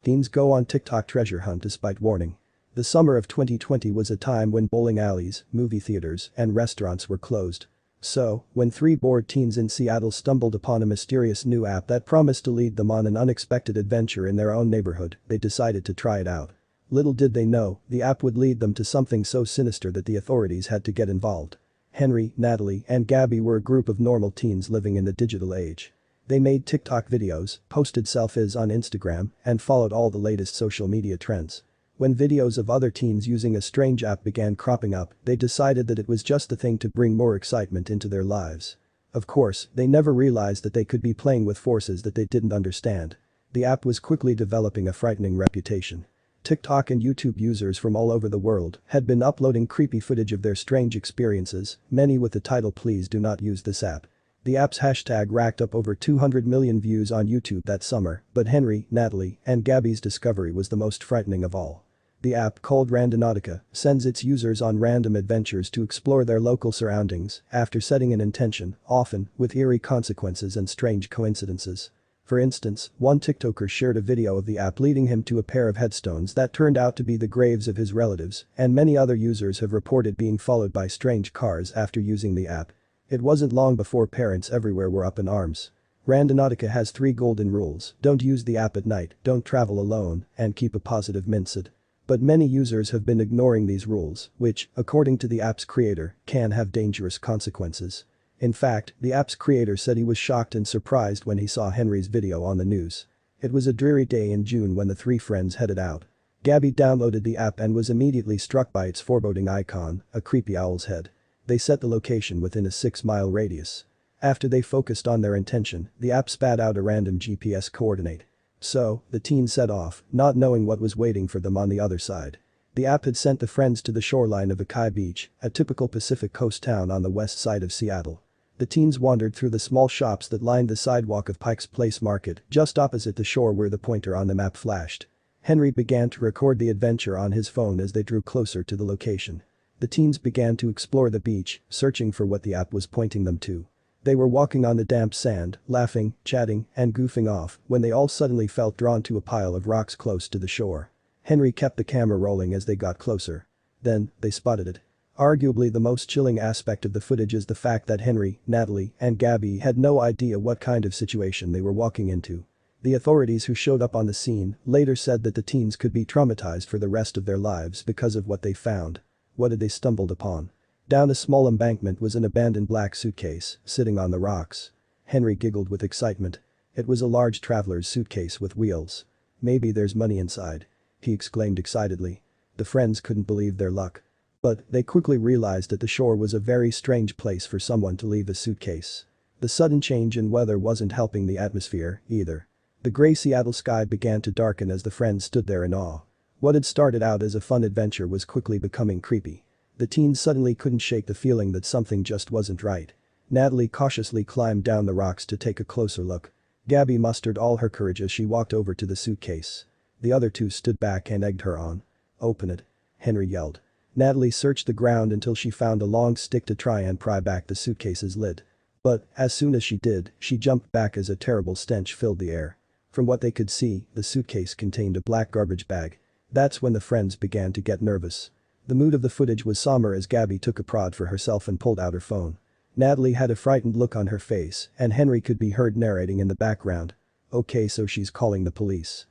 Teens go on TikTok treasure hunt despite warning. The summer of 2020 was a time when bowling alleys, movie theaters, and restaurants were closed. So, when three bored teens in Seattle stumbled upon a mysterious new app that promised to lead them on an unexpected adventure in their own neighborhood, they decided to try it out. Little did they know, the app would lead them to something so sinister that the authorities had to get involved. Henry, Natalie, and Gabby were a group of normal teens living in the digital age. They made TikTok videos, posted selfies on Instagram, and followed all the latest social media trends. When videos of other teens using a strange app began cropping up, they decided that it was just the thing to bring more excitement into their lives. Of course, they never realized that they could be playing with forces that they didn't understand. The app was quickly developing a frightening reputation. TikTok and YouTube users from all over the world had been uploading creepy footage of their strange experiences, many with the title "Please do not use this app." The app's hashtag racked up over 200 million views on YouTube that summer, but Henry, Natalie, and Gabby's discovery was the most frightening of all. The app, called Randonautica, sends its users on random adventures to explore their local surroundings after setting an intention, often with eerie consequences and strange coincidences. For instance, one TikToker shared a video of the app leading him to a pair of headstones that turned out to be the graves of his relatives, and many other users have reported being followed by strange cars after using the app. It wasn't long before parents everywhere were up in arms. Randonautica has 3 golden rules: don't use the app at night, don't travel alone, and keep a positive mindset. But many users have been ignoring these rules, which, according to the app's creator, can have dangerous consequences. In fact, the app's creator said he was shocked and surprised when he saw Henry's video on the news. It was a dreary day in June when the 3 friends headed out. Gabby downloaded the app and was immediately struck by its foreboding icon, a creepy owl's head. They set the location within a 6-mile radius. After they focused on their intention, the app spat out a random GPS coordinate. So, the teens set off, not knowing what was waiting for them on the other side. The app had sent the friends to the shoreline of Akai Beach, a typical Pacific Coast town on the west side of Seattle. The teens wandered through the small shops that lined the sidewalk of Pike's Place Market, just opposite the shore where the pointer on the map flashed. Henry began to record the adventure on his phone as they drew closer to the location. The teens began to explore the beach, searching for what the app was pointing them to. They were walking on the damp sand, laughing, chatting, and goofing off when they all suddenly felt drawn to a pile of rocks close to the shore. Henry kept the camera rolling as they got closer. Then, they spotted it. Arguably the most chilling aspect of the footage is the fact that Henry, Natalie, and Gabby had no idea what kind of situation they were walking into. The authorities who showed up on the scene later said that the teens could be traumatized for the rest of their lives because of what they found. What had they stumbled upon? Down a small embankment was an abandoned black suitcase, sitting on the rocks. Henry giggled with excitement. It was a large traveler's suitcase with wheels. "Maybe there's money inside," he exclaimed excitedly. The friends couldn't believe their luck. But they quickly realized that the shore was a very strange place for someone to leave a suitcase. The sudden change in weather wasn't helping the atmosphere, either. The gray Seattle sky began to darken as the friends stood there in awe. What had started out as a fun adventure was quickly becoming creepy. The teens suddenly couldn't shake the feeling that something just wasn't right. Natalie cautiously climbed down the rocks to take a closer look. Gabby mustered all her courage as she walked over to the suitcase. The other 2 stood back and egged her on. "Open it," Henry yelled. Natalie searched the ground until she found a long stick to try and pry back the suitcase's lid. But, as soon as she did, she jumped back as a terrible stench filled the air. From what they could see, the suitcase contained a black garbage bag. That's when the friends began to get nervous. The mood of the footage was somber as Gabby took a prod for herself and pulled out her phone. Natalie had a frightened look on her face, and Henry could be heard narrating in the background. "Okay, so she's calling the police."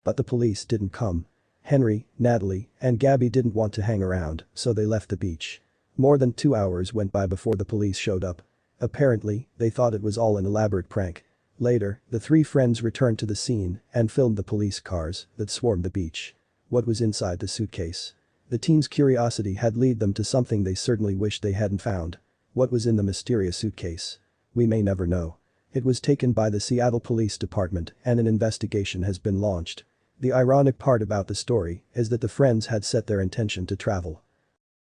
But the police didn't come. Henry, Natalie, and Gabby didn't want to hang around, so they left the beach. More than 2 hours went by before the police showed up. Apparently, they thought it was all an elaborate prank. Later, the 3 friends returned to the scene and filmed the police cars that swarmed the beach. What was inside the suitcase? The teens' curiosity had led them to something they certainly wished they hadn't found. What was in the mysterious suitcase? We may never know. It was taken by the Seattle Police Department and an investigation has been launched. The ironic part about the story is that the friends had set their intention to travel.